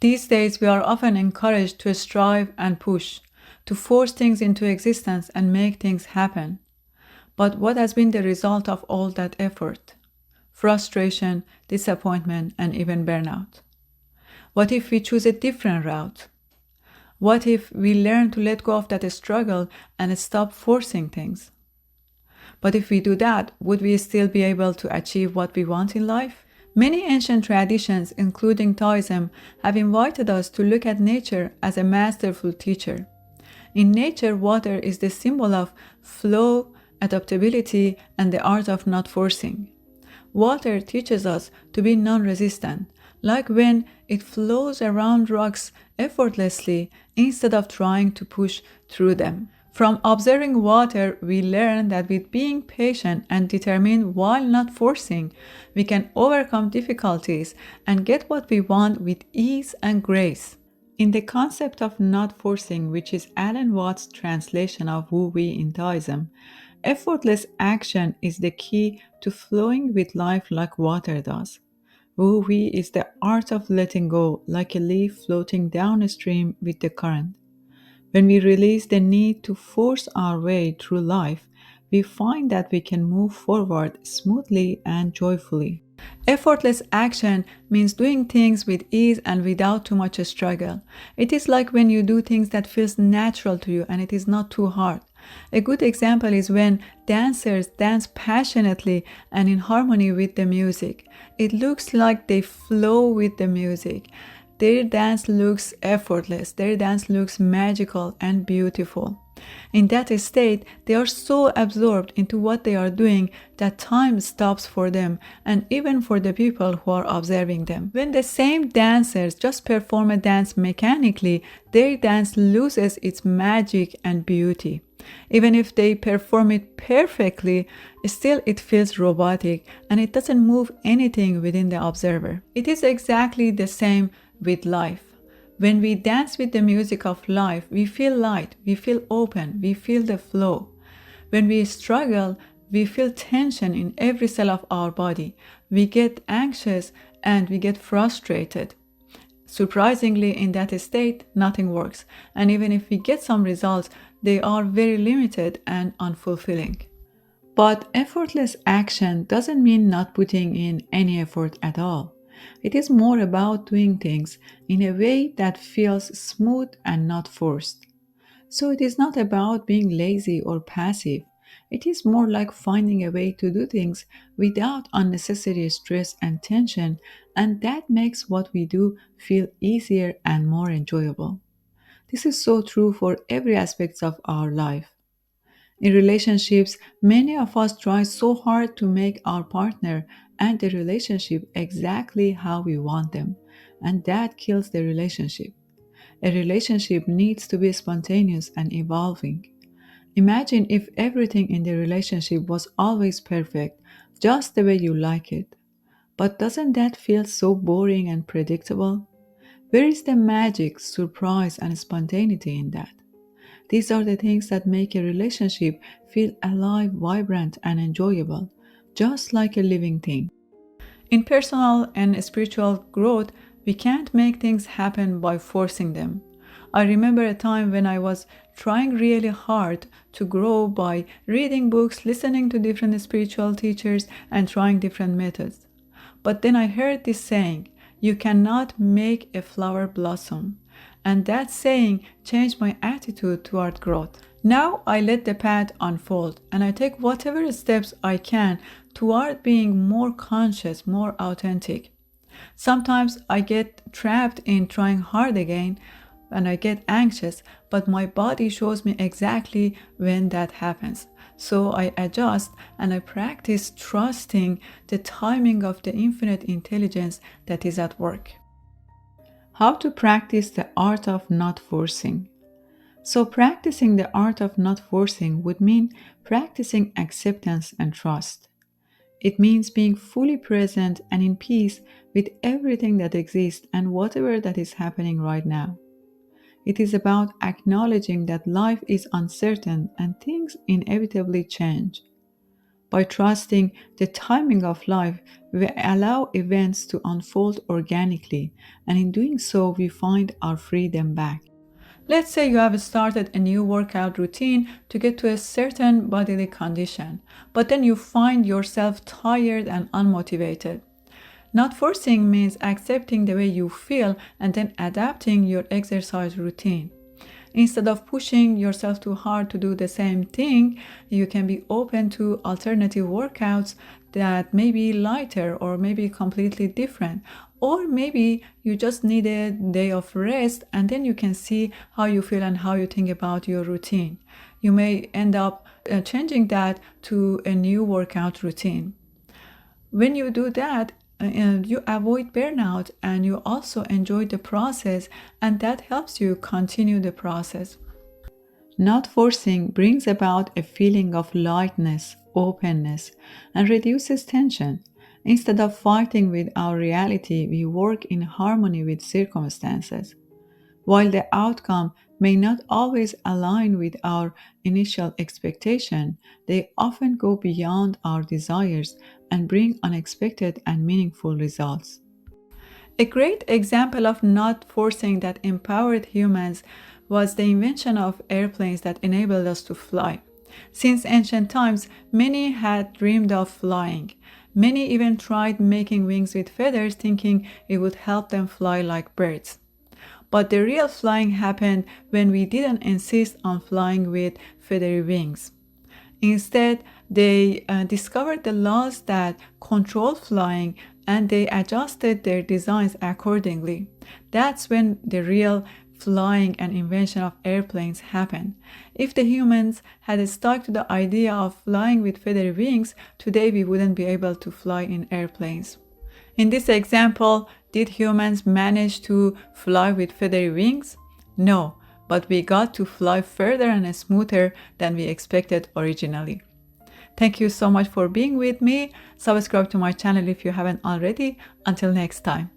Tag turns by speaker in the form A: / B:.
A: These days, we are often encouraged to strive and push, to force things into existence and make things happen. But what has been the result of all that effort? Frustration, disappointment, and even burnout. What if we choose a different route? What if we learn to let go of that struggle and stop forcing things? But if we do that, would we still be able to achieve what we want in life? Many ancient traditions, including Taoism, have invited us to look at nature as a masterful teacher. In nature, water is the symbol of flow, adaptability, and the art of not forcing. Water teaches us to be non-resistant, like when it flows around rocks effortlessly instead of trying to push through them. From observing water, we learn that with being patient and determined while not forcing, we can overcome difficulties and get what we want with ease and grace. In the concept of not forcing, which is Alan Watts' translation of wuwei in Taoism, effortless action is the key to flowing with life like water does. Wuwei is the art of letting go, like a leaf floating downstream with the current. When we release the need to force our way through life, we find that we can move forward smoothly and joyfully. Effortless action means doing things with ease and without too much struggle. It is like when you do things that feels natural to you and it is not too hard. A good example is when dancers dance passionately and in harmony with the music. It looks like they flow with the music. Their dance looks effortless, their dance looks magical and beautiful. In that state, they are so absorbed into what they are doing that time stops for them and even for the people who are observing them. When the same dancers just perform a dance mechanically, their dance loses its magic and beauty. Even if they perform it perfectly, still it feels robotic and it doesn't move anything within the observer. It is exactly the same with life. When we dance with the music of life, we feel light, we feel open, we feel the flow. When we struggle, we feel tension in every cell of our body. We get anxious and we get frustrated. Surprisingly, in that state, nothing works. And even if we get some results, they are very limited and unfulfilling. But effortless action doesn't mean not putting in any effort at all. It is more about doing things in a way that feels smooth and not forced. So it is not about being lazy or passive. It is more like finding a way to do things without unnecessary stress and tension, and that makes what we do feel easier and more enjoyable. This is so true for every aspect of our life. In relationships, many of us try so hard to make our partner and the relationship exactly how we want them, and that kills the relationship. A relationship needs to be spontaneous and evolving. Imagine if everything in the relationship was always perfect, just the way you like it. But doesn't that feel so boring and predictable? Where is the magic, surprise, and spontaneity in that? These are the things that make a relationship feel alive, vibrant, and enjoyable, just like a living thing. In personal and spiritual growth, we can't make things happen by forcing them. I remember a time when I was trying really hard to grow by reading books, listening to different spiritual teachers, and trying different methods. But then I heard this saying, "You cannot make a flower blossom." And that saying changed my attitude toward growth. Now I let the path unfold and I take whatever steps I can toward being more conscious, more authentic. Sometimes I get trapped in trying hard again and I get anxious, but my body shows me exactly when that happens. So I adjust and I practice trusting the timing of the infinite intelligence that is at work. How to practice the art of not forcing. So, practicing the art of not forcing would mean practicing acceptance and trust. It means being fully present and in peace with everything that exists and whatever that is happening right now. It is about acknowledging that life is uncertain and things inevitably change. By trusting the timing of life, we allow events to unfold organically, and in doing so, we find our freedom back. Let's say you have started a new workout routine to get to a certain bodily condition, but then you find yourself tired and unmotivated. Not forcing means accepting the way you feel and then adapting your exercise routine. Instead of pushing yourself too hard to do the same thing, you can be open to alternative workouts that may be lighter or maybe completely different. Or maybe you just need a day of rest and then you can see how you feel and how you think about your routine. You may end up changing that to a new workout routine. When you do that, you avoid burnout and you also enjoy the process, and that helps you continue the process. Not forcing brings about a feeling of lightness, openness, and reduces tension. Instead of fighting with our reality, we work in harmony with circumstances. While the outcome may not always align with our initial expectation, they often go beyond our desires and bring unexpected and meaningful results. A great example of not forcing that empowered humans was the invention of airplanes that enabled us to fly. Since ancient times, many had dreamed of flying. Many even tried making wings with feathers, thinking it would help them fly like birds. But the real flying happened when we didn't insist on flying with feathery wings. Instead, they discovered the laws that control flying and they adjusted their designs accordingly. That's when the real flying and invention of airplanes happened. If the humans had stuck to the idea of flying with feathery wings, today we wouldn't be able to fly in airplanes. In this example, did humans manage to fly with feathery wings? No, but we got to fly further and smoother than we expected originally. Thank you so much for being with me. Subscribe to my channel if you haven't already. Until next time.